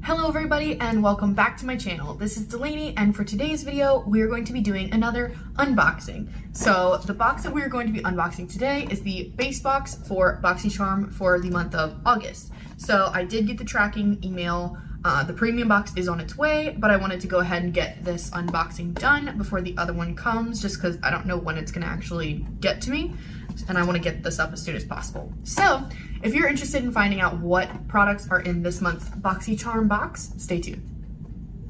Hello everybody and welcome back to my channel. This is Delaney and for today's video we are going to be doing another unboxing. So the box that we are going to be unboxing today is the base box for Boxycharm for the month of August. So I did get the tracking email. The premium box is on its way, but I wanted to go ahead and get this unboxing done before the other one comes just because I don't know when it's going to actually get to me and I want to get this up as soon as possible. So if you're interested in finding out what products are in this month's Boxycharm box, stay tuned.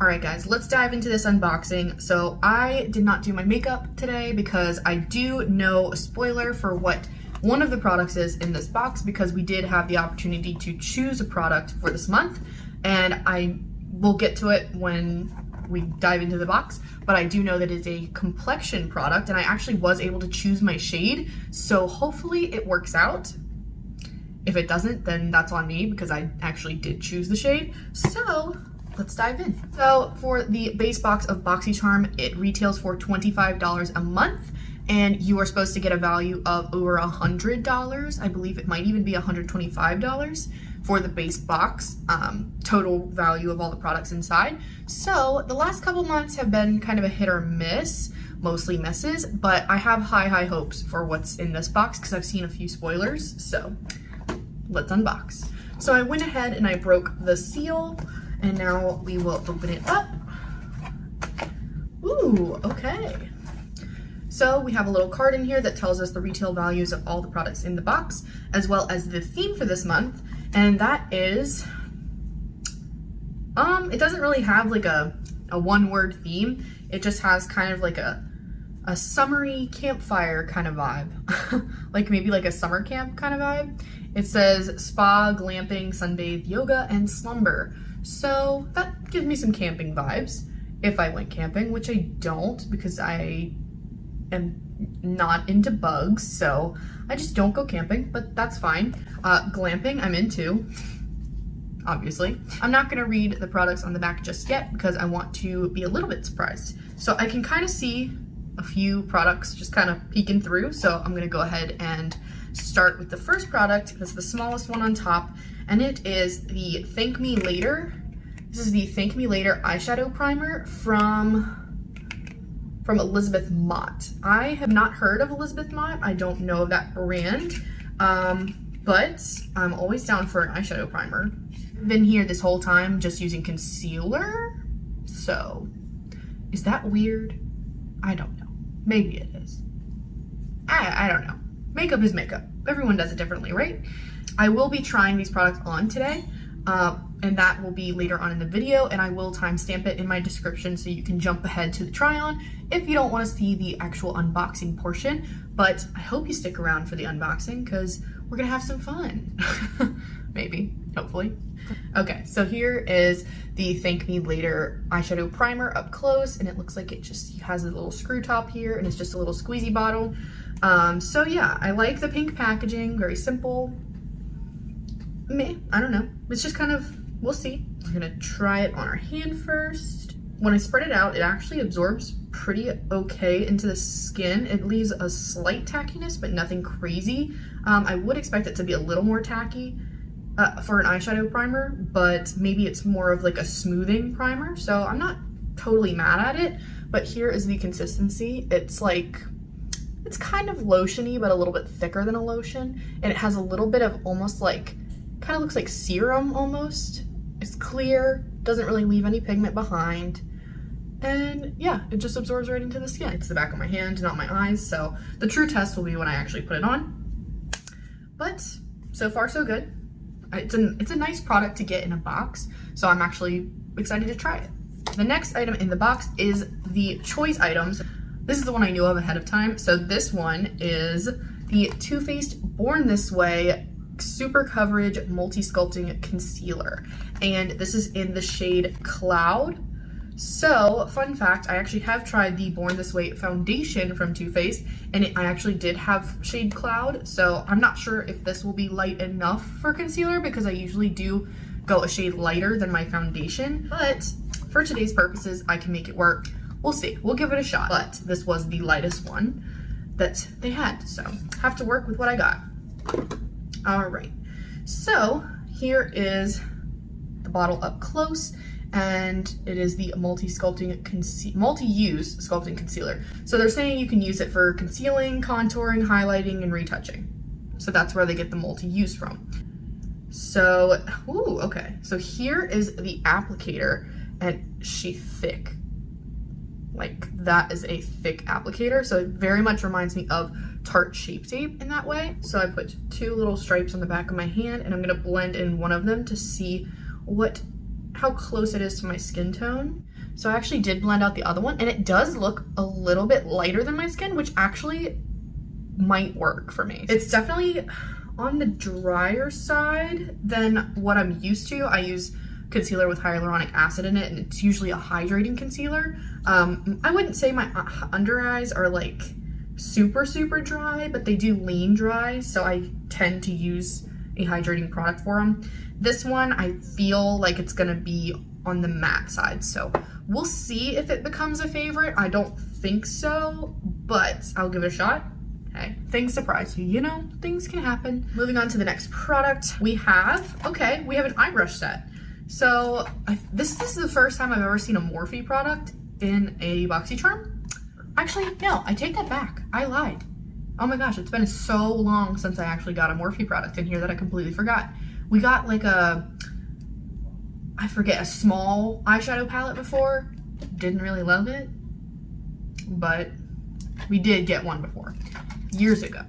Alright guys, let's dive into this unboxing. So I did not do my makeup today because I do know a spoiler for what one of the products is in this box because we did have the opportunity to choose a product for this month and I will get to it when we dive into the box, but I do know that it's a complexion product and I actually was able to choose my shade, so hopefully it works out. If it doesn't, then that's on me because I actually did choose the shade. So let's dive in. So for the base box of Boxycharm, it retails for $25 a month and you are supposed to get a value of over $100. I believe it might even be $125 for the base box, total value of all the products inside. So the last couple months have been kind of a hit or miss, mostly misses, but I have high hopes for what's in this box because I've seen a few spoilers, so let's unbox. So I went ahead and I broke the seal and now we will open it up. Ooh, okay. So we have a little card in here that tells us the retail values of all the products in the box, as well as the theme for this month. And that is, it doesn't really have like a one-word theme. It just has kind of like a summery campfire kind of vibe. Like maybe like a summer camp kind of vibe. It says spa, glamping, sunbathe, yoga, and slumber. So that gives me some camping vibes if I went camping, which I don't because I am not into bugs, so I just don't go camping, but that's fine. Glamping I'm into, obviously. I'm not gonna read the products on the back just yet because I want to be a little bit surprised. So I can kind of see a few products just kind of peeking through, so I'm gonna go ahead and start with the first product. That's the smallest one on top, and it is the Thank Me Later. This is the Thank Me Later eyeshadow primer from Elizabeth Mott. I have not heard of Elizabeth Mott. I don't know of that brand, but I'm always down for an eyeshadow primer. I've been here this whole time just using concealer, so is that weird? I don't know. Maybe it is. I don't know. Makeup is makeup. Everyone does it differently, right? I will be trying these products on today, and that will be later on in the video, and I will timestamp it in my description so you can jump ahead to the try on if you don't want to see the actual unboxing portion, but I hope you stick around for the unboxing because we're gonna have some fun. Maybe, hopefully. Okay, so here is the Thank Me Later eyeshadow primer up close, and it looks like it just has a little screw top here and it's just a little squeezy bottle. So yeah, I like the pink packaging, very simple. I don't know. It's just kind of, we'll see. I'm gonna try it on our hand first. When I spread it out, it actually absorbs pretty okay into the skin. It leaves a slight tackiness, but nothing crazy. I would expect it to be a little more tacky for an eyeshadow primer, but maybe it's more of like a smoothing primer. So I'm not totally mad at it, but here is the consistency. It's like, it's kind of lotiony, but a little bit thicker than a lotion. And it has a little bit of almost like, kind of looks like serum almost. It's clear, doesn't really leave any pigment behind. And yeah, it just absorbs right into the skin. It's the back of my hand, not my eyes. So the true test will be when I actually put it on. But so far so good. It's a nice product to get in a box. So I'm actually excited to try it. The next item in the box is the choice items. This is the one I knew of ahead of time. So this one is the Too Faced Born This Way Super Coverage Multi-Sculpting Concealer. And this is in the shade Cloud. So, fun fact, I actually have tried the Born This Way foundation from Too Faced, and I actually did have shade Cloud. So I'm not sure if this will be light enough for concealer because I usually do go a shade lighter than my foundation. But for today's purposes, I can make it work. We'll see. We'll give it a shot. But this was the lightest one that they had, so have to work with what I got. All right, so here is the bottle up close, and it is the multi-use sculpting concealer. So they're saying you can use it for concealing, contouring, highlighting, and retouching. So that's where they get the multi-use from. So, ooh, okay. So here is the applicator, and she's thick. Like, that is a thick applicator. So it very much reminds me of Tarte Shape Tape in that way. So I put 2 little stripes on the back of my hand, and I'm gonna blend in one of them to see how close it is to my skin tone. So I actually did blend out the other one, and it does look a little bit lighter than my skin, which actually might work for me. It's definitely on the drier side than what I'm used to. I use concealer with hyaluronic acid in it, and it's usually a hydrating concealer. I wouldn't say my under eyes are like super dry, but they do lean dry, so I tend to use a hydrating product for them. This one, I feel like it's gonna be on the matte side, so we'll see if it becomes a favorite. I don't think so, but I'll give it a shot. Hey, things surprise you, you know, things can happen. Moving on to the next product, we have an eye brush set. So this is the first time I've ever seen a Morphe product in a Boxycharm. Actually, no, I take that back. I lied. Oh my gosh, it's been so long since I actually got a Morphe product in here that I completely forgot. We got like a small eyeshadow palette before. Didn't really love it, but we did get one before, years ago.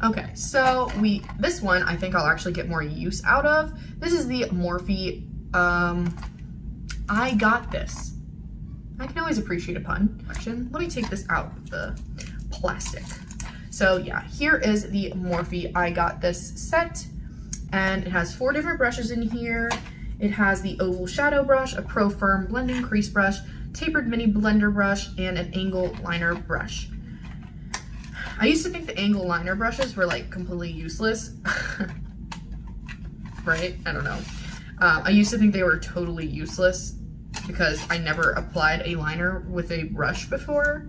Okay, so this one I think I'll actually get more use out of. This is the Morphe, I Got This. I can always appreciate a pun. Let me take this out of the plastic. So yeah, here is the Morphe I Got This set, and it has 4 different brushes in here. It has the oval shadow brush, a pro firm blending crease brush, tapered mini blender brush, and an angle liner brush. I used to think the angle liner brushes were like completely useless. Right? I don't know. I used to think they were totally useless because I never applied a liner with a brush before,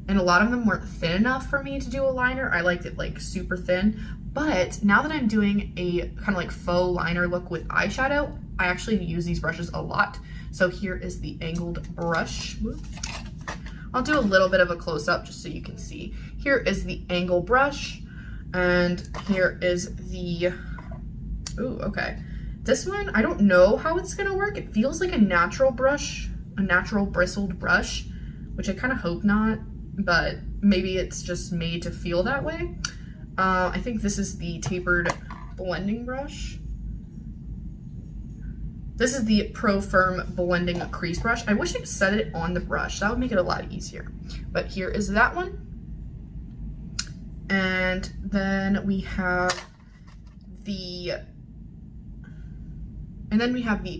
and a lot of them weren't thin enough for me to do a liner. I liked it like super thin, but now that I'm doing a kind of like faux liner look with eyeshadow, I actually use these brushes a lot. So here is the angled brush. I'll do a little bit of a close-up just so you can see. Here is the angle brush, and here is the, ooh, okay. This one, I don't know how it's gonna work. It feels like a natural brush, a natural bristled brush, which I kind of hope not, but maybe it's just made to feel that way. I think this is the tapered blending brush. This is the Pro Firm blending crease brush. I wish it said it on the brush. That would make it a lot easier. But here is that one. And then we have the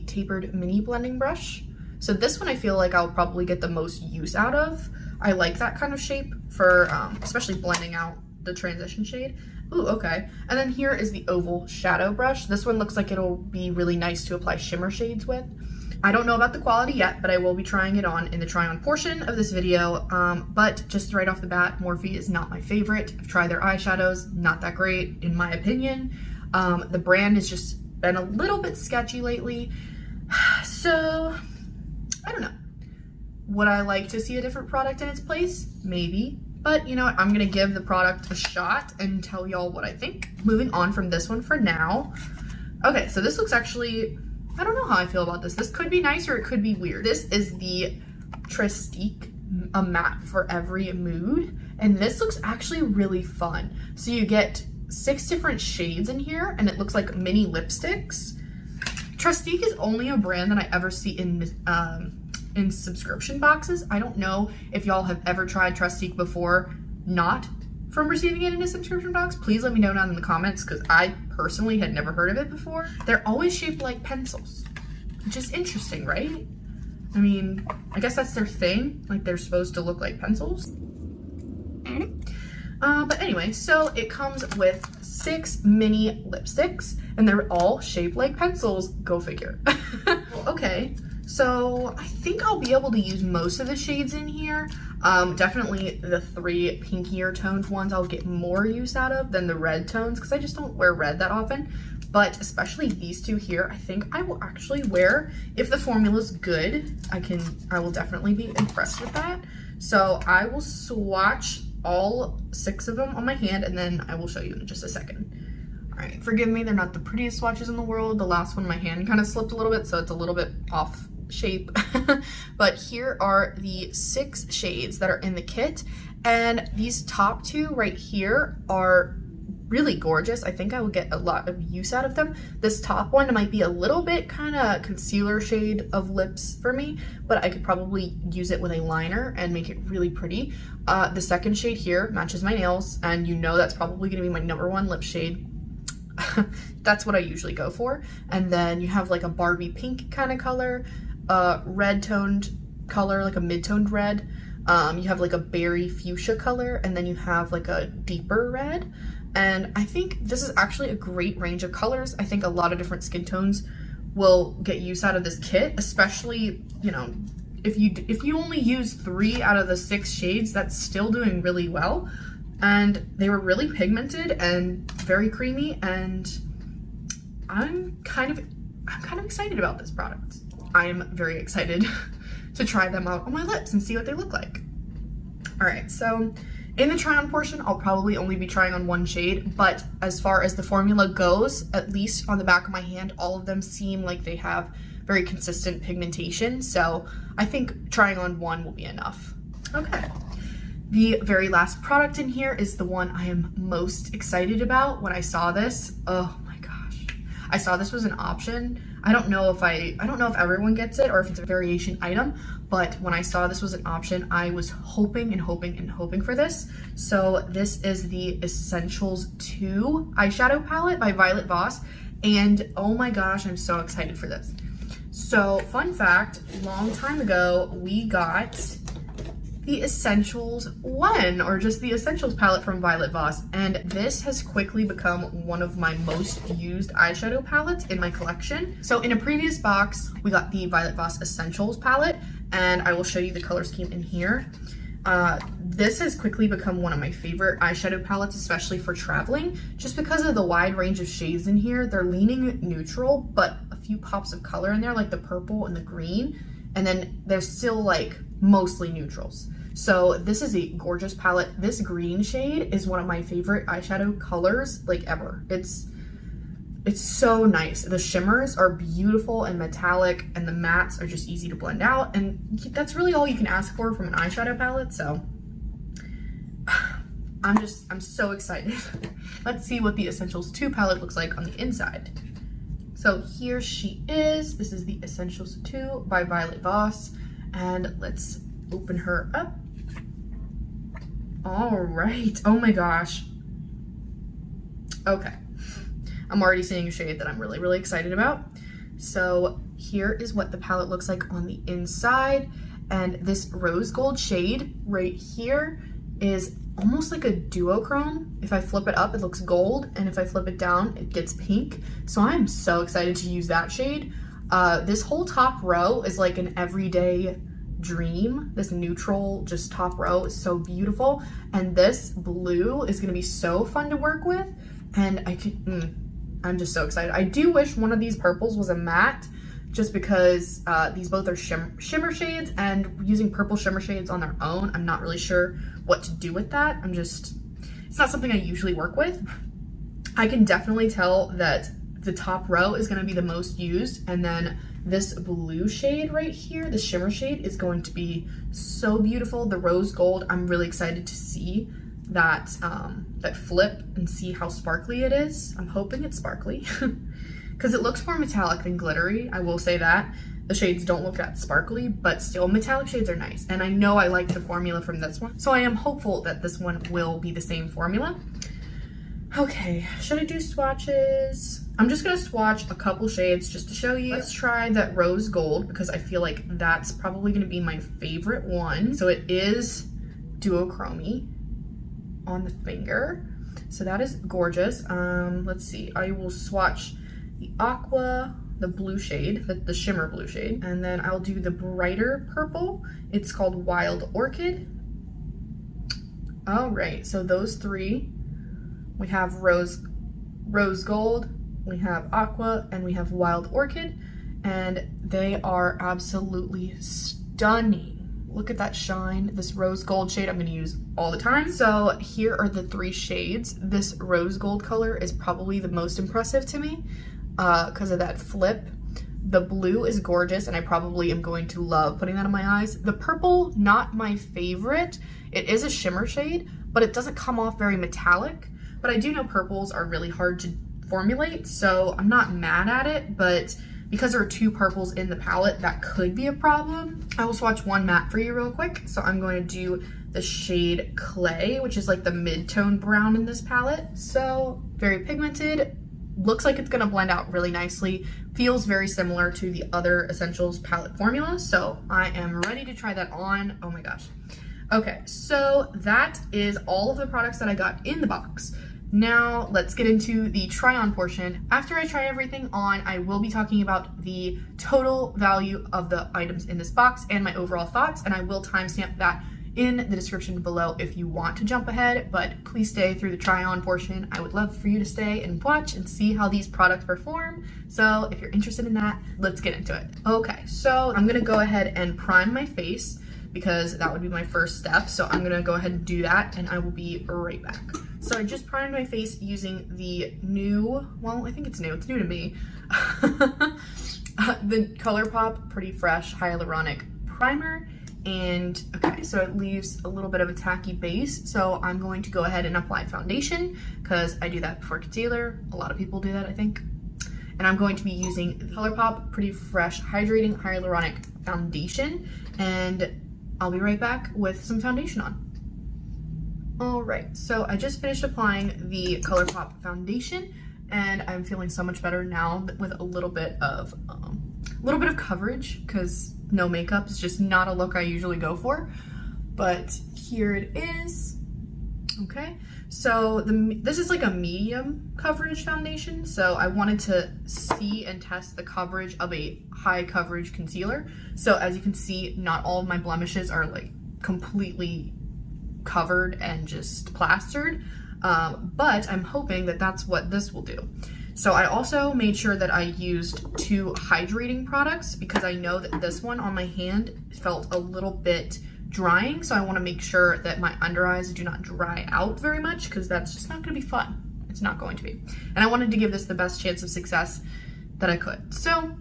tapered mini blending brush. So this one I feel like I'll probably get the most use out of. I like that kind of shape for especially blending out the transition shade. Ooh, okay. And then here is the oval shadow brush. This one looks like it'll be really nice to apply shimmer shades with. I don't know about the quality yet, but I will be trying it on in the try on portion of this video. But just right off the bat, Morphe is not my favorite. I've tried their eyeshadows, not that great in my opinion. The brand has just been a little bit sketchy lately. So, I don't know. Would I like to see a different product in its place? Maybe. But you know what, I'm gonna give the product a shot and tell y'all what I think. Moving on from this one for now. Okay, so this looks actually, I don't know how I feel about this. This could be nice or it could be weird. This is the Trestique, a matte for every mood. And this looks actually really fun. So you get 6 different shades in here, and it looks like mini lipsticks. Trestique is only a brand that I ever see in subscription boxes. I don't know if y'all have ever tried Trestique before, not from receiving it in a subscription box. Please let me know down in the comments, because I personally had never heard of it before. They're always shaped like pencils, which is interesting, right? I mean, I guess that's their thing, like they're supposed to look like pencils. But anyway, so it comes with 6 mini lipsticks, and they're all shaped like pencils. Go figure. Okay. So I think I'll be able to use most of the shades in here. Definitely the 3 pinkier toned ones I'll get more use out of than the red tones, because I just don't wear red that often. but especially these two here, I think I will actually wear. If the formula's good, I will definitely be impressed with that. So I will swatch all 6 of them on my hand, and then I will show you in just a second. All right, forgive me, they're not the prettiest swatches in the world. The last one, my hand kind of slipped a little bit, so it's a little bit off shape. But here are the 6 shades that are in the kit, and these top 2 right here are really gorgeous. I think I will get a lot of use out of them. This top one might be a little bit kind of concealer shade of lips for me, but I could probably use it with a liner and make it really pretty. The second shade here matches my nails, and you know that's probably gonna be my #1 lip shade. That's what I usually go for. And then you have like a Barbie pink kind of color, red toned color, like a mid-toned red. You have like a berry fuchsia color, and then you have like a deeper red. And I think this is actually a great range of colors. I think a lot of different skin tones will get use out of this kit, especially, you know, if you only use 3 out of the 6 shades, that's still doing really well. And they were really pigmented and very creamy, and I'm kind of excited about this product. I'm very excited to try them out on my lips and see what they look like. All right, so in the try on portion, I'll probably only be trying on 1 shade, but as far as the formula goes, at least on the back of my hand, all of them seem like they have very consistent pigmentation. So I think trying on 1 will be enough. Okay. The very last product in here is the one I am most excited about. When I saw this, oh my gosh. I saw this was an option. I don't know if everyone gets it or if it's a variation item, but when I saw this was an option, I was hoping and hoping and hoping for this. So this is the Essentials 2 eyeshadow palette by Violet Voss, and oh my gosh, I'm so excited for this. So fun fact, long time ago, we got the Essentials 1, or just the Essentials palette from Violet Voss, and this has quickly become one of my most used eyeshadow palettes in my collection. So in a previous box, we got the Violet Voss Essentials palette, and I will show you the color scheme in here. This has quickly become one of my favorite eyeshadow palettes, especially for traveling, just because of the wide range of shades in here. They're leaning neutral, but a few pops of color in there, like the purple and the green, and then they're still like mostly neutrals. So this is a gorgeous palette. This green shade is one of my favorite eyeshadow colors like ever. It's so nice. The shimmers are beautiful and metallic, and the mattes are just easy to blend out, and that's really all you can ask for from an eyeshadow palette. So I'm so excited. Let's see what the Essentials 2 palette looks like on the inside. So here she is. This is the Essentials 2 by Violet Voss, and let's open her up. All right. Oh my gosh. Okay. I'm already seeing a shade that I'm really, really excited about. So here is what the palette looks like on the inside. And this rose gold shade right here is almost like a duochrome. If I flip it up, it looks gold. And if I flip it down, it gets pink. So I'm so excited to use that shade. This whole top row is like an everyday dream. This neutral just top row is so beautiful, and this blue is gonna be so fun to work with, and I'm just so excited. I do wish one of these purples was a matte, just because these both are shimmer shades, and using purple shimmer shades on their own, I'm not really sure what to do with that. It's not something I usually work with. I can definitely tell that the top row is gonna be the most used, and then this blue shade right here, the shimmer shade, is going to be so beautiful. The rose gold, I'm really excited to see that that flip and see how sparkly it is. I'm hoping it's sparkly because it looks more metallic than glittery. I will say that. The shades don't look that sparkly, but still metallic shades are nice. And I know I like the formula from this one, so I am hopeful that this one will be the same formula. Okay, should I do swatches? I'm just gonna swatch a couple shades just to show you. Let's try that rose gold, because I feel like that's probably gonna be my favorite one. So it is duochrome on the finger. So that is gorgeous. Let's see, I will swatch the aqua, the blue shade, the shimmer blue shade, and then I'll do the brighter purple. It's called Wild Orchid. All right, so those 3. We have rose gold, we have Aqua, and we have Wild Orchid, and they are absolutely stunning. Look at that shine. This rose gold shade I'm gonna use all the time. So here are the 3 shades. This rose gold color is probably the most impressive to me because of that flip. The blue is gorgeous, and I probably am going to love putting that on my eyes. The purple, not my favorite. It is a shimmer shade, but it doesn't come off very metallic. But I do know purples are really hard to formulate, so I'm not mad at it, but because there are 2 purples in the palette, that could be a problem. I will swatch one matte for you real quick. So I'm going to do the shade Clay, which is like the mid-tone brown in this palette. So very pigmented, looks like it's gonna blend out really nicely. Feels very similar to the other Essentials palette formula. So I am ready to try that on. Oh my gosh. Okay, so that is all of the products that I got in the box. Now let's get into the try on portion. After I try everything on, I will be talking about the total value of the items in this box and my overall thoughts, and I will timestamp that in the description below if you want to jump ahead, but please stay through the try on portion. I would love for you to stay and watch and see how these products perform. So if you're interested in that, let's get into it. Okay, so I'm gonna go ahead and prime my face because that would be my first step. So I'm gonna go ahead and do that, and I will be right back. So I just primed my face using the new, well, I think it's new to me, the ColourPop Pretty Fresh Hyaluronic Primer. And okay, so it leaves a little bit of a tacky base. So I'm going to go ahead and apply foundation because I do that before concealer. A lot of people do that, I think. And I'm going to be using the ColourPop Pretty Fresh Hydrating Hyaluronic Foundation. And I'll be right back with some foundation on. All right, so I just finished applying the ColourPop foundation, and I'm feeling so much better now with a little bit of coverage because no makeup is just not a look I usually go for. But here it is. Okay, so this is like a medium coverage foundation, so I wanted to see and test the coverage of a high coverage concealer. So as you can see, not all of my blemishes are like completely covered and just plastered, but I'm hoping that that's what this will do. So I also made sure that I used 2 hydrating products because I know that this one on my hand felt a little bit drying, so I want to make sure that my under eyes do not dry out very much because that's just not going to be fun. It's not going to be. And I wanted to give this the best chance of success that I could. So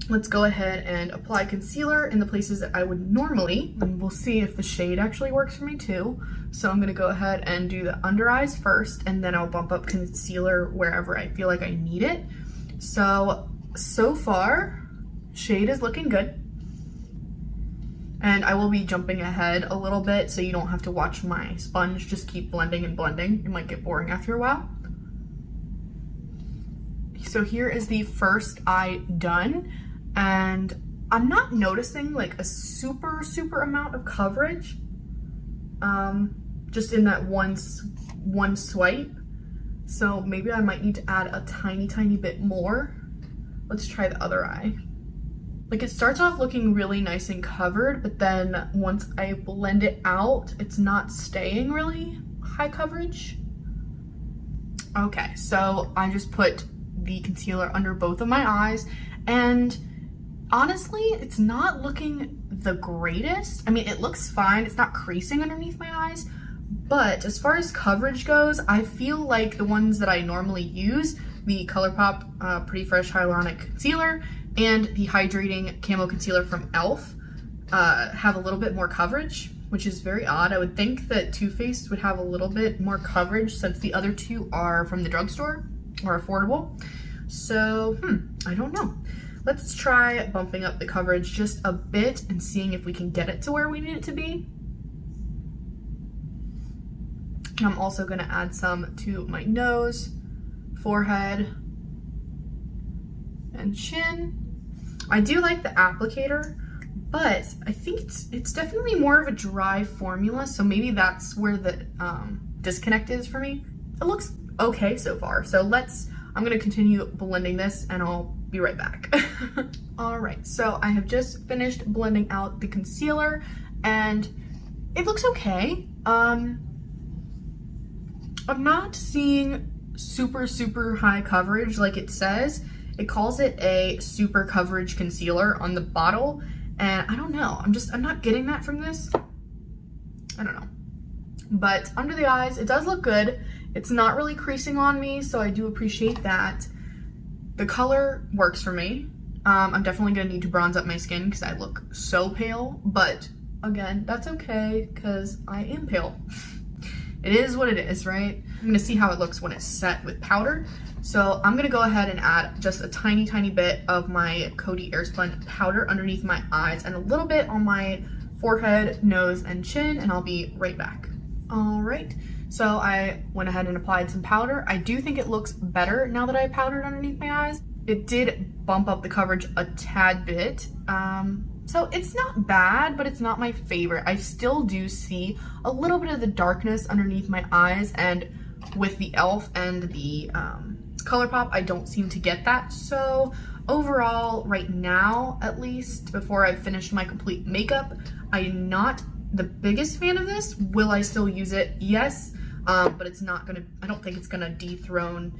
let's go ahead and apply concealer in the places that I would normally, and we'll see if the shade actually works for me too. So I'm gonna go ahead and do the under eyes first, and then I'll bump up concealer wherever I feel like I need it. So far, shade is looking good. And I will be jumping ahead a little bit so you don't have to watch my sponge just keep blending and blending. It might get boring after a while. So here is the first eye done. And I'm not noticing like a super amount of coverage just in that one swipe. So maybe I might need to add a tiny bit more. Let's try the other eye. Like it starts off looking really nice and covered, but then once I blend it out, it's not staying really high coverage. Okay, so I just put the concealer under both of my eyes, and honestly, it's not looking the greatest. I mean, it looks fine. It's not creasing underneath my eyes, but as far as coverage goes, I feel like the ones that I normally use, the ColourPop Pretty Fresh Hyaluronic Concealer and the Hydrating Camo Concealer from e.l.f. Have a little bit more coverage, which is very odd. I would think that Too Faced would have a little bit more coverage since the other 2 are from the drugstore or affordable. So, I don't know. Let's try bumping up the coverage just a bit and seeing if we can get it to where we need it to be. I'm also gonna add some to my nose, forehead, and chin. I do like the applicator, but I think it's definitely more of a dry formula, so maybe that's where the disconnect is for me. It looks okay so far, so I'm gonna continue blending this and I'll be right back. All right, so I have just finished blending out the concealer and it looks okay. I'm not seeing super, super high coverage like it says. It calls it a super coverage concealer on the bottle, and I don't know, I'm not getting that from this. I don't know. But under the eyes, it does look good. It's not really creasing on me, so I do appreciate that. The color works for me. I'm definitely gonna need to bronze up my skin because I look so pale, but again, that's okay because I am pale. It is what it is, right? I'm gonna see how it looks when it's set with powder. So I'm gonna go ahead and add just a tiny, tiny bit of my Coty Airspun powder underneath my eyes and a little bit on my forehead, nose, and chin, and I'll be right back. All right, so I went ahead and applied some powder. I do think it looks better now that I powdered underneath my eyes. It did bump up the coverage a tad bit. So it's not bad, but it's not my favorite. I still do see a little bit of the darkness underneath my eyes, and with the e.l.f. and the ColourPop, I don't seem to get that. So overall, right now, at least, before I've finished my complete makeup, I'm not the biggest fan of this. Will I still use it? Yes, but it's not gonna, I don't think it's gonna dethrone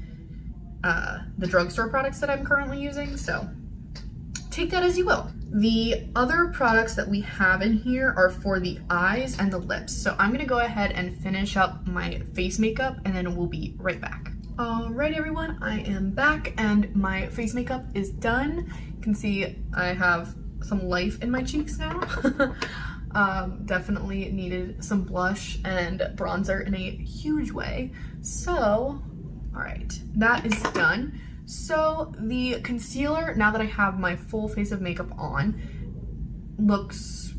the drugstore products that I'm currently using, so take that as you will. The other products that we have in here are for the eyes and the lips. So I'm gonna go ahead and finish up my face makeup and then we'll be right back. All right, everyone, I am back and my face makeup is done. You can see I have some life in my cheeks now. Definitely needed some blush and bronzer in a huge way. So, all right, that is done. So the concealer, now that I have my full face of makeup on, looks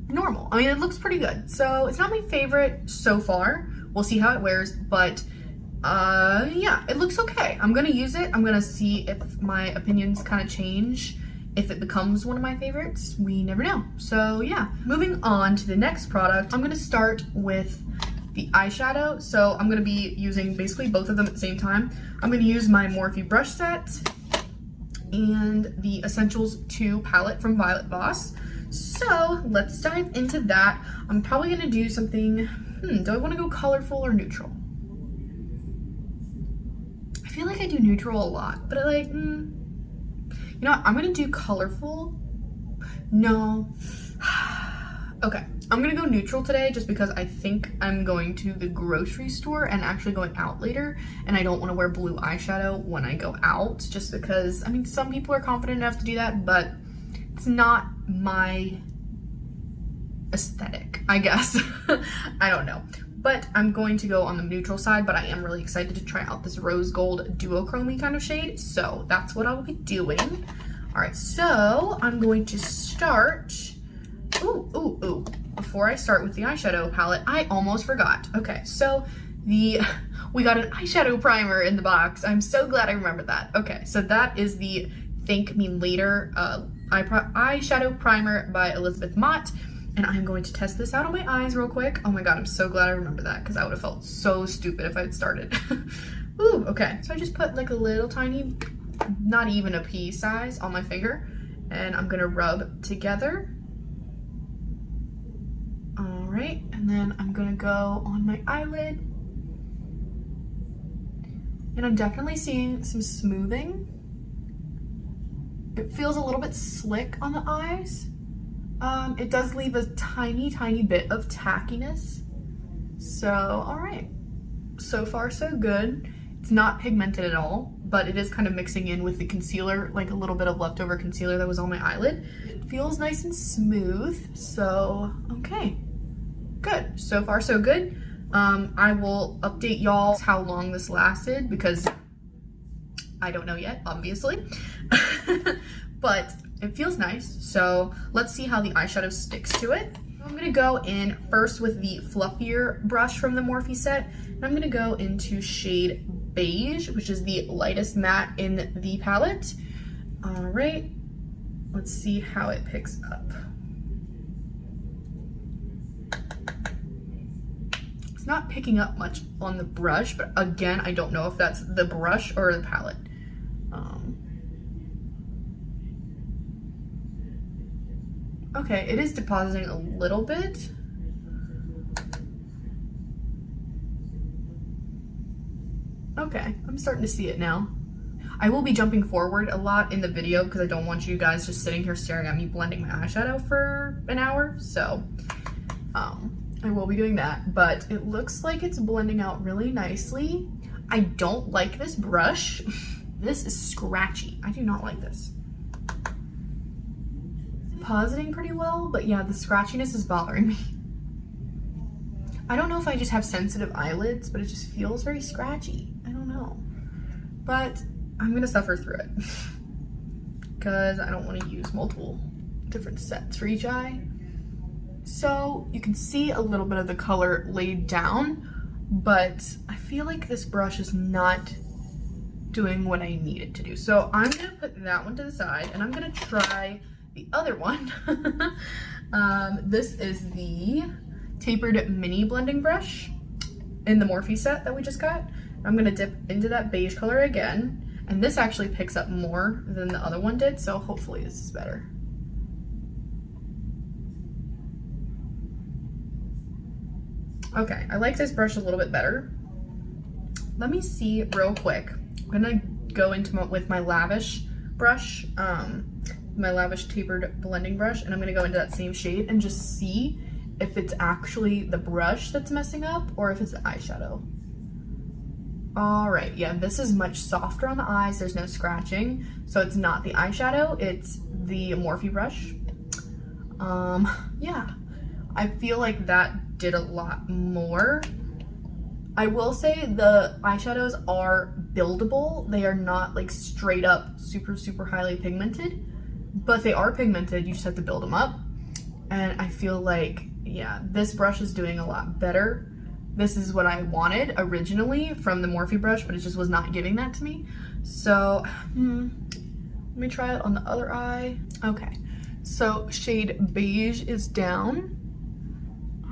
normal. I mean, it looks pretty good. So it's not my favorite so far. We'll see how it wears, but yeah, it looks okay. I'm gonna use it. I'm gonna see if my opinions kind of change. If it becomes one of my favorites, we never know. So yeah, moving on to the next product, I'm gonna start with the eyeshadow. So I'm gonna be using basically both of them at the same time. I'm gonna use my Morphe brush set and the Essentials 2 palette from Violet Voss. So let's dive into that. I'm probably gonna do something, do I wanna go colorful or neutral? I feel like I do neutral a lot, but I like, you know what, I'm gonna do colorful. No. Okay, I'm gonna go neutral today just because I think I'm going to the grocery store and actually going out later, and I don't want to wear blue eyeshadow when I go out just because, I mean, some people are confident enough to do that, but it's not my aesthetic, I guess. I don't know. But I'm going to go on the neutral side, but I am really excited to try out this rose gold duochrome kind of shade, so that's what I will be doing. All right, so I'm going to start. Before I start with the eyeshadow palette, I almost forgot. Okay, so we got an eyeshadow primer in the box. I'm so glad I remembered that. Okay, so that is the Thank Me Later eyeshadow primer by Elizabeth Mott. And I'm going to test this out on my eyes real quick. Oh my God, I'm so glad I remember that because I would have felt so stupid if I had started. Ooh, okay. So I just put like a little tiny, not even a pea size on my finger, and I'm gonna rub together. All right, and then I'm gonna go on my eyelid. And I'm definitely seeing some smoothing. It feels a little bit slick on the eyes. It does leave a tiny, tiny bit of tackiness. So, all right. So far, so good. It's not pigmented at all, but it is kind of mixing in with the concealer, like a little bit of leftover concealer that was on my eyelid. It feels nice and smooth, so okay. Good, so far so good. I will update y'all how long this lasted because I don't know yet, obviously. But it feels nice, so let's see how the eyeshadow sticks to it. I'm gonna go in first with the fluffier brush from the Morphe set, and I'm gonna go into shade Beige, which is the lightest matte in the palette. All right, let's see how it picks up. It's not picking up much on the brush, but again, I don't know if that's the brush or the palette. Okay, it is depositing a little bit. Okay, I'm starting to see it now. I will be jumping forward a lot in the video because I don't want you guys just sitting here staring at me blending my eyeshadow for an hour. So I will be doing that, but it looks like it's blending out really nicely. I don't like this brush. This is scratchy. I do not like this. Positing pretty well, but yeah, the scratchiness is bothering me. I don't know if I just have sensitive eyelids, but it just feels very scratchy. I don't know. But I'm gonna suffer through it because I don't want to use multiple different sets for each eye. So you can see a little bit of the color laid down, but I feel like this brush is not doing what I need it to do. So I'm gonna put that one to the side and I'm gonna try the other one. This is the tapered mini blending brush in the Morphe set that we just got. I'm gonna dip into that beige color again, and this actually picks up more than the other one did, so hopefully this is better. Okay, I like this brush a little bit better. Let me see real quick. I'm gonna go into with my Lavish brush, my Lavish tapered blending brush, and I'm gonna go into that same shade and just see if it's actually the brush that's messing up or if it's the eyeshadow. All right, yeah, this is much softer on the eyes. There's no scratching, so it's not the eyeshadow, it's the Morphe brush. Yeah, I feel like that did a lot more. I will say the eyeshadows are buildable. They are not like straight up super highly pigmented, but they are pigmented. You just have to build them up. And I feel like, yeah, this brush is doing a lot better. This is what I wanted originally from the Morphe brush, but it just was not giving that to me. So let me try it on the other eye. Okay, so shade beige is down.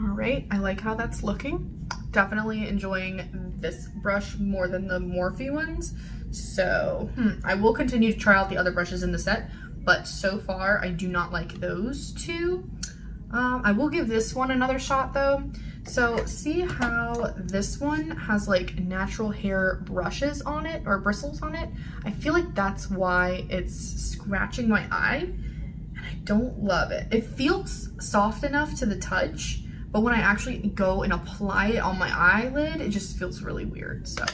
All right, I like how that's looking. Definitely enjoying this brush more than the Morphe ones. So I will continue to try out the other brushes in the set, but so far I do not like those two. I will give this one another shot though. So see how this one has like natural hair brushes on it or bristles on it? I feel like that's why it's scratching my eye, and I don't love it. It feels soft enough to the touch, but when I actually go and apply it on my eyelid, it just feels really weird. So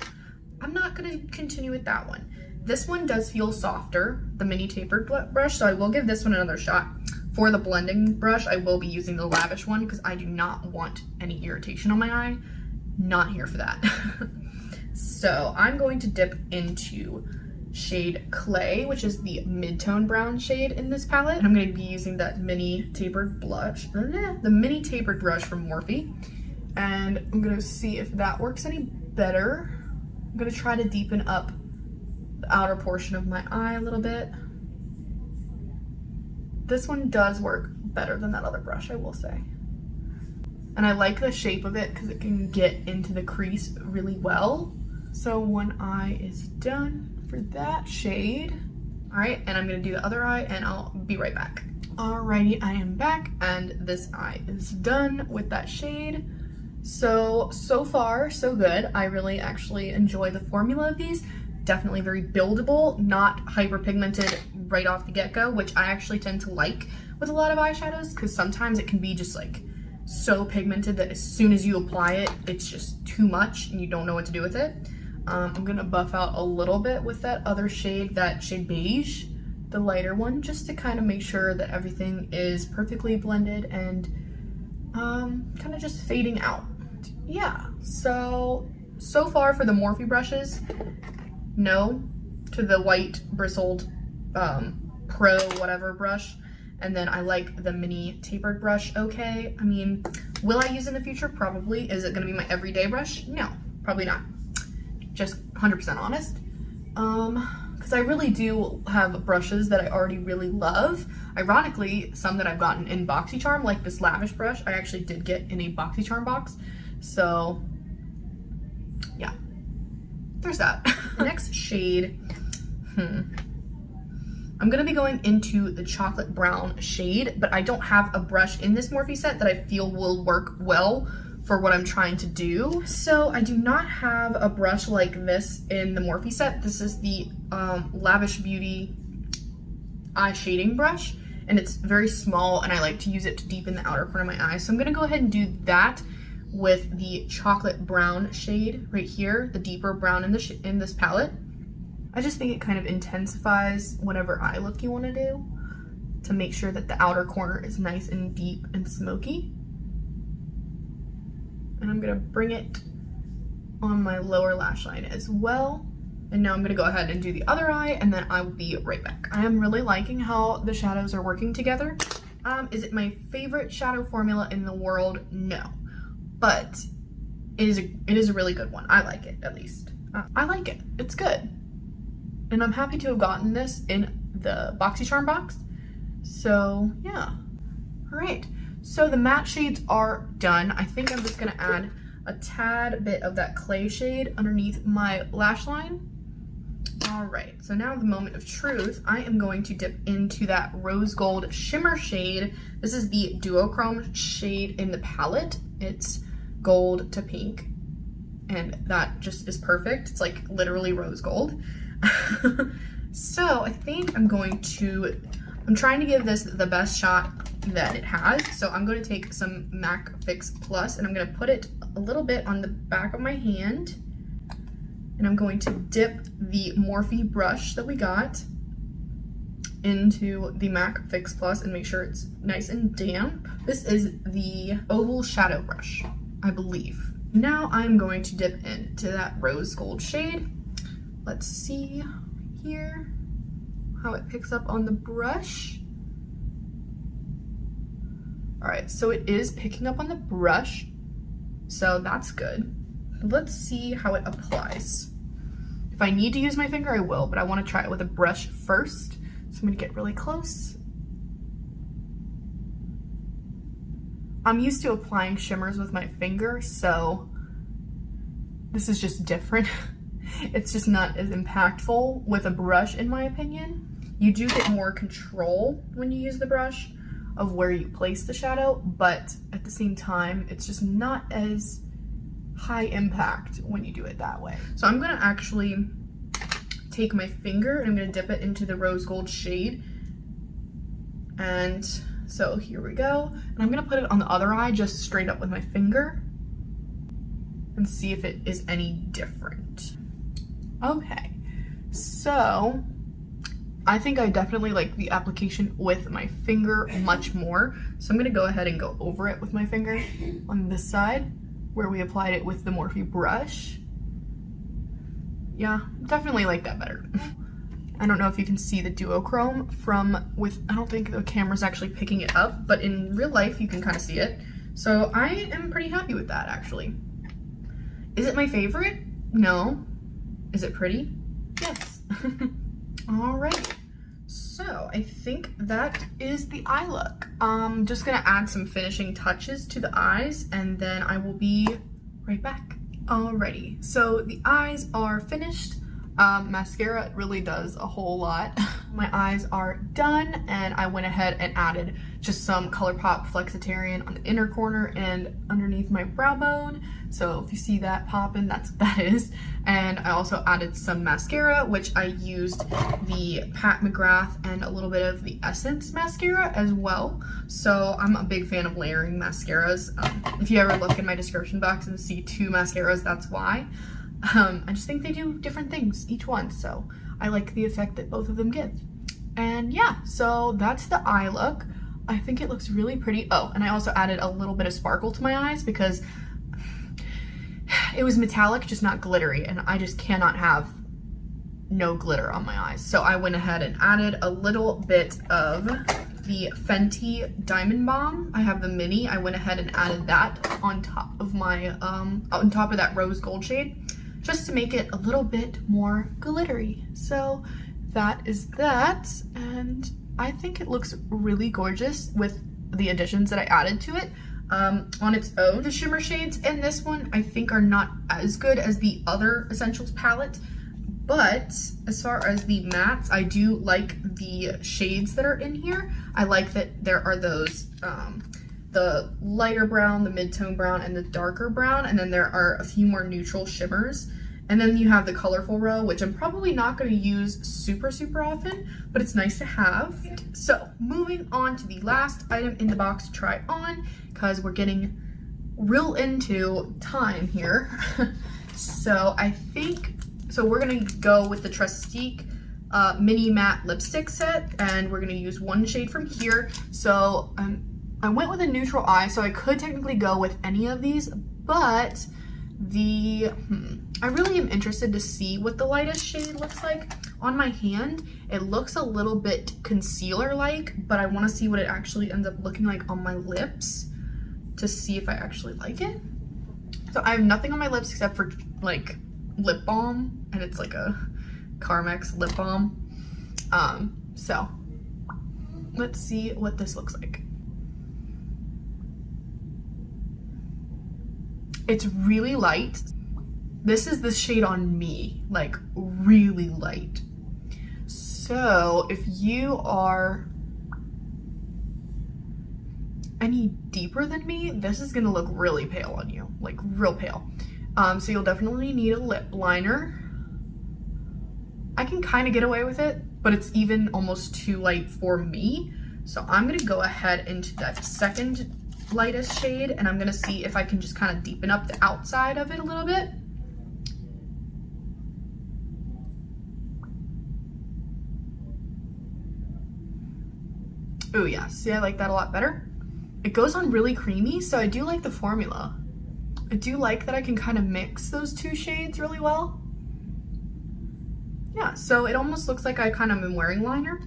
I'm not gonna continue with that one. This one does feel softer, the mini tapered brush, so I will give this one another shot. For the blending brush, I will be using the Lavish one because I do not want any irritation on my eye. Not here for that. So I'm going to dip into shade Clay, which is the mid-tone brown shade in this palette. And I'm going to be using that mini tapered blush, the mini tapered brush from Morphe. And I'm going to see if that works any better. I'm going to try to deepen up the outer portion of my eye a little bit. This one does work better than that other brush, I will say. And I like the shape of it because it can get into the crease really well. So one eye is done for that shade. All right, and I'm gonna do the other eye and I'll be right back. Alrighty, I am back and this eye is done with that shade. So far, so good. I really actually enjoy the formula of these. Definitely very buildable, not hyperpigmented right off the get-go, which I actually tend to like with a lot of eyeshadows because sometimes it can be just like so pigmented that as soon as you apply it, it's just too much and you don't know what to do with it. I'm gonna buff out a little bit with that other shade, that shade beige, the lighter one, just to kind of make sure that everything is perfectly blended and kind of just fading out. Yeah, so far for the Morphe brushes, no to the white bristled pro whatever brush, and then I like the mini tapered brush. Okay, I mean, will I use in the future? Probably. Is it going to be my everyday brush? No, probably not. Just 100% honest, because I really do have brushes that I already really love. Ironically, some that I've gotten in Boxycharm, like this Lavish brush, I actually did get in a Boxycharm box. So yeah, there's that. Next shade, I'm gonna be going into the chocolate brown shade, but I don't have a brush in this Morphe set that I feel will work well for what I'm trying to do. So I do not have a brush like this in the Morphe set. This is the Lavish Beauty eye shading brush, and it's very small, and I like to use it to deepen the outer corner of my eye. So I'm gonna go ahead and do that with the chocolate brown shade right here, the deeper brown in this palette. I just think it kind of intensifies whatever eye look you want to do to make sure that the outer corner is nice and deep and smoky. And I'm gonna bring it on my lower lash line as well. And now I'm gonna go ahead and do the other eye, and then I will be right back. I am really liking how the shadows are working together. Is it my favorite shadow formula in the world? No. But it is a really good one. I like it, at least. I like it. It's good. And I'm happy to have gotten this in the Boxycharm box. So yeah. All right. So the matte shades are done. I think I'm just gonna add a tad bit of that clay shade underneath my lash line. All right, so now the moment of truth, I am going to dip into that rose gold shimmer shade. This is the duochrome shade in the palette. It's gold to pink, and that just is perfect. It's like literally rose gold. So I think I'm trying to give this the best shot that it has. So I'm going to take some MAC Fix Plus, and I'm going to put it a little bit on the back of my hand. And I'm going to dip the Morphe brush that we got into the MAC Fix Plus and make sure it's nice and damp. This is the oval shadow brush, I believe. Now I'm going to dip into that rose gold shade. Let's see here how it picks up on the brush. All right, so it is picking up on the brush, so that's good. Let's see how it applies. If I need to use my finger, I will, but I want to try it with a brush first. So I'm going to get really close. I'm used to applying shimmers with my finger, so this is just different. It's just not as impactful with a brush, in my opinion. You do get more control when you use the brush of where you place the shadow, but at the same time, it's just not as high impact when you do it that way. So I'm gonna actually take my finger and I'm gonna dip it into the rose gold shade. And so here we go. And I'm gonna put it on the other eye just straight up with my finger and see if it is any different. Okay, so I think I definitely like the application with my finger much more. So I'm gonna go ahead and go over it with my finger on this side where we applied it with the Morphe brush. Yeah, definitely like that better. I don't know if you can see the duochrome I don't think the camera's actually picking it up, but in real life you can kind of see it. So I am pretty happy with that, actually. Is it my favorite? No. Is it pretty? Yes. All right. So I think that is the eye look. I'm just gonna add some finishing touches to the eyes, and then I will be right back. Alrighty, so the eyes are finished. Mascara really does a whole lot. My eyes are done, and I went ahead and added just some ColourPop Flexitarian on the inner corner and underneath my brow bone. So if you see that popping, that's what that is. And I also added some mascara, which I used the Pat McGrath and a little bit of the Essence mascara as well. So I'm a big fan of layering mascaras. If you ever look in my description box and see 2 mascaras, that's why. I just think they do different things, each one, so I like the effect that both of them give. And yeah, so that's the eye look. I think it looks really pretty. Oh, and I also added a little bit of sparkle to my eyes because it was metallic, just not glittery, and I just cannot have no glitter on my eyes. So I went ahead and added a little bit of the Fenty Diamond Bomb. I have the mini. I went ahead and added that on top of my, on top of that rose gold shade, just to make it a little bit more glittery. So that is that, and I think it looks really gorgeous with the additions that I added to it on its own. The shimmer shades in this one I think are not as good as the other Essentials palette, but as far as the mattes, I do like the shades that are in here. I like that there are those the lighter brown, the mid-tone brown, and the darker brown, and then there are a few more neutral shimmers. And then you have the colorful row, which I'm probably not going to use super often, but it's nice to have. So moving on to the last item in the box to try on, because we're getting real into time here. So we're going to go with the Trestique mini matte lipstick set, and we're going to use one shade from here. So I went with a neutral eye, so I could technically go with any of these, but I really am interested to see what the lightest shade looks like on my hand. It looks a little bit concealer-like, but I want to see what it actually ends up looking like on my lips to see if I actually like it. So I have nothing on my lips except for like lip balm, and it's like a Carmex lip balm. So let's see what this looks like. It's really light. This is the shade on me, like really light. So if you are any deeper than me, this is gonna look really pale on you, like real pale. So you'll definitely need a lip liner. I can kind of get away with it, but it's even almost too light for me. So I'm gonna go ahead into that second lightest shade, and I'm gonna see if I can just kind of deepen up the outside of it a little bit. Oh yeah, see, I like that a lot better. It goes on really creamy, so I do like the formula. I do like that I can kind of mix those two shades really well. Yeah, so it almost looks like I kind of am wearing liner,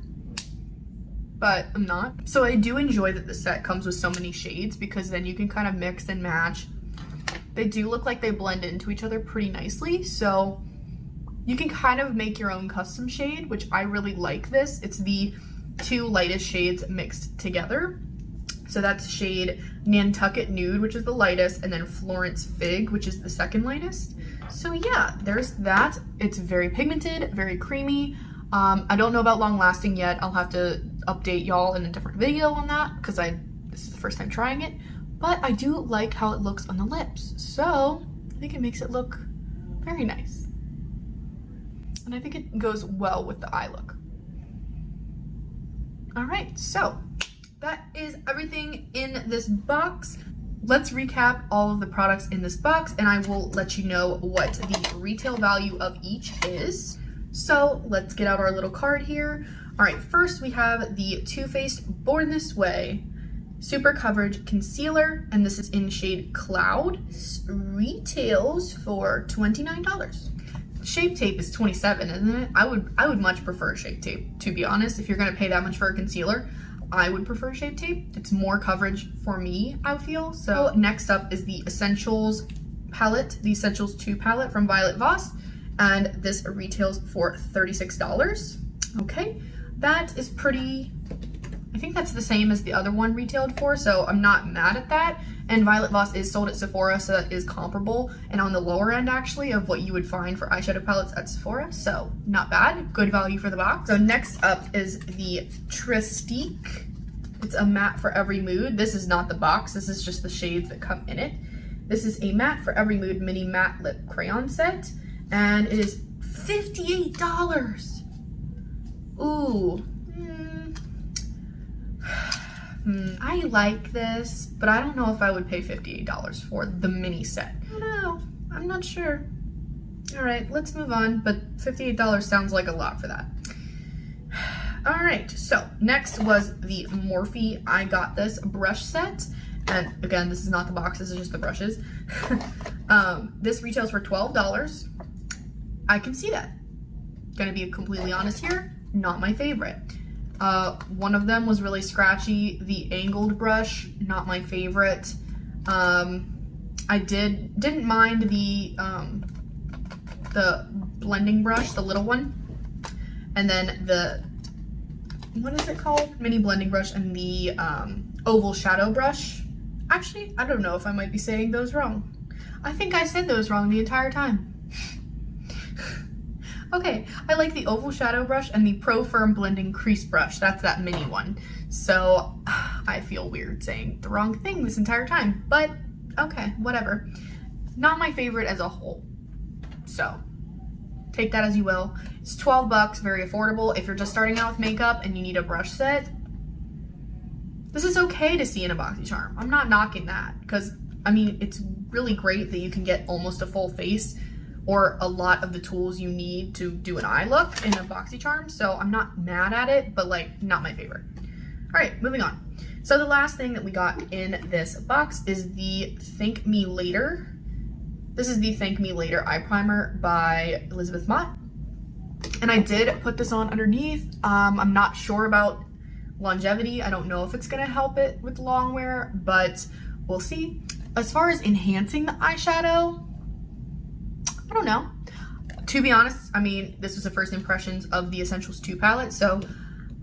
but I'm not. So I do enjoy that the set comes with so many shades, because then you can kind of mix and match. They do look like they blend into each other pretty nicely, so you can kind of make your own custom shade, which I really like this. It's the two lightest shades mixed together. So that's shade Nantucket Nude, which is the lightest, and then Florence Fig, which is the second lightest. So yeah, there's that. It's very pigmented, very creamy. I don't know about long lasting yet. I'll have to update y'all in a different video on that, because this is the first time trying it. But I do like how it looks on the lips. So I think it makes it look very nice. And I think it goes well with the eye look. All right, so that is everything in this box. Let's recap all of the products in this box, and I will let you know what the retail value of each is. So let's get out our little card here. All right, first we have the Too Faced Born This Way Super Coverage Concealer, and this is in shade Cloud. Retails for $29. Shape tape is $27, isn't it? I would much prefer Shape tape, to be honest. If you're gonna pay that much for a concealer, I would prefer Shape tape. It's more coverage for me, I feel. So next up is the Essentials palette, the Essentials 2 palette from Violet Voss, and this retails for $36. Okay, that is pretty, I think that's the same as the other one retailed for, so I'm not mad at that. And Violet Voss is sold at Sephora, so that is comparable and on the lower end actually of what you would find for eyeshadow palettes at Sephora, so not bad, good value for the box. So next up is the Trestique. It's a matte for every mood. This is not the box, this is just the shades that come in it. This is a matte for every mood mini matte lip crayon set, and it is $58. Ooh. I like this, but I don't know if I would pay $58 for the mini set. I don't know. I'm not sure. All right, let's move on, but $58 sounds like a lot for that. All right, so next was the Morphe I Got This brush set. And again, this is not the box, this is just the brushes. This retails for $12. I can see that. Gonna be completely honest here, not my favorite. One of them was really scratchy. The angled brush, not my favorite. I didn't mind the blending brush, the little one. And then the, what is it called? Mini blending brush and the oval shadow brush. Actually, I don't know if I might be saying those wrong. I think I said those wrong the entire time. Okay, I like the oval shadow brush and the Pro Firm blending crease brush. That's that mini one. So I feel weird saying the wrong thing this entire time, but okay, whatever. Not my favorite as a whole. So take that as you will. It's 12 bucks, very affordable. If you're just starting out with makeup and you need a brush set, this is okay to see in a Boxycharm. I'm not knocking that because, I mean, it's really great that you can get almost a full face or a lot of the tools you need to do an eye look in a Boxycharm. So I'm not mad at it, but like not my favorite. All right, moving on. So the last thing that we got in this box is the Thank Me Later. This is the Thank Me Later eye primer by Elizabeth Mott. And I did put this on underneath. I'm not sure about longevity. I don't know if it's gonna help it with long wear, but we'll see. As far as enhancing the eyeshadow, I don't know. To be honest, I mean, this was the first impressions of the Essentials 2 palette, so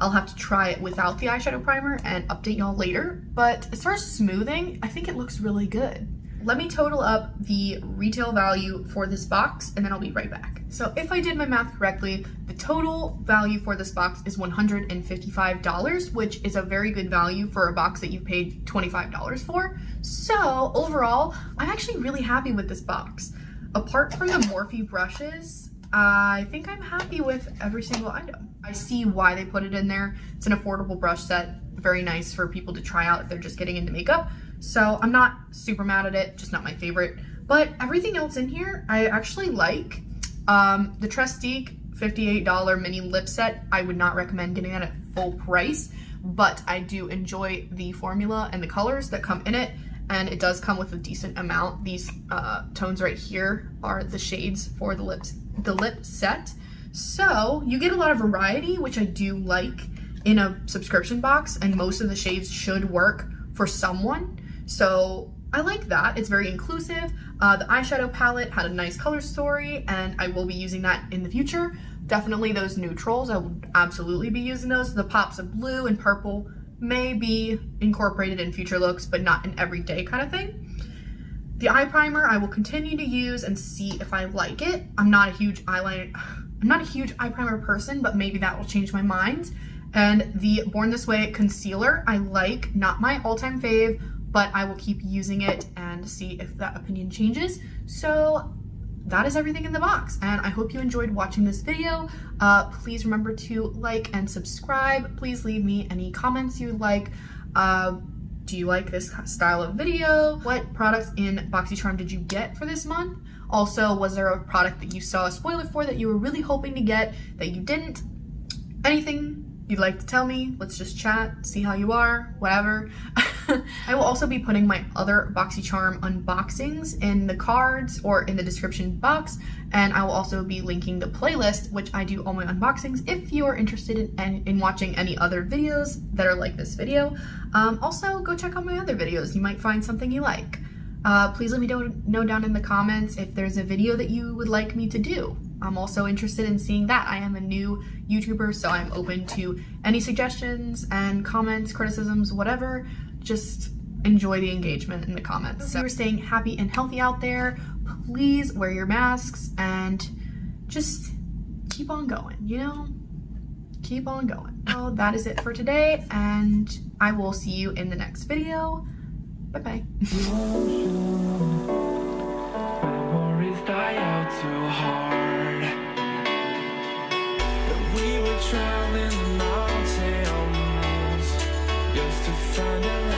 I'll have to try it without the eyeshadow primer and update y'all later. But as far as smoothing, I think it looks really good. Let me total up the retail value for this box and then I'll be right back. So if I did my math correctly, the total value for this box is $155, which is a very good value for a box that you paid $25 for. So overall, I'm actually really happy with this box. Apart from the Morphe brushes, I think I'm happy with every single item. I see why they put it in there. It's an affordable brush set, very nice for people to try out if they're just getting into makeup. So I'm not super mad at it, just not my favorite. But everything else in here, I actually like. The Trestique $58 mini lip set, I would not recommend getting that at full price, but I do enjoy the formula and the colors that come in it. And it does come with a decent amount. These tones right here are the shades for the lip set. So you get a lot of variety, which I do like in a subscription box, and most of the shades should work for someone. So I like that. It's very inclusive. The eyeshadow palette had a nice color story, and I will be using that in the future. Definitely those neutrals, I will absolutely be using those. The pops of blue and purple may be incorporated in future looks, but not an everyday kind of thing. The eye primer I will continue to use and see if I like it. I'm not a huge eye primer person, but maybe that will change my mind. And the Born This Way concealer I like, not my all-time fave, but I will keep using it and see if that opinion changes. So that is everything in the box, and I hope you enjoyed watching this video. Please remember to like and subscribe. Please leave me any comments you'd like. Do you like this style of video? What products in Boxycharm did you get for this month? Also, was there a product that you saw a spoiler for that you were really hoping to get that you didn't? Anything you'd like to tell me? Let's just chat, see how you are, whatever. I will also be putting my other Boxycharm unboxings in the cards or in the description box, and I will also be linking the playlist, which I do all my unboxings if you are interested in watching any other videos that are like this video. Also, go check out my other videos. You might find something you like. Please let me know down in the comments if there's a video that you would like me to do. I'm also interested in seeing that. I am a new YouTuber, so I'm open to any suggestions and comments, criticisms, whatever. Just enjoy the engagement in the comments. So if you're staying happy and healthy out there, please wear your masks and just keep on going, you know? Keep on going. So that is it for today, and I will see you in the next video. Bye-bye. Traveling the mountains just to find out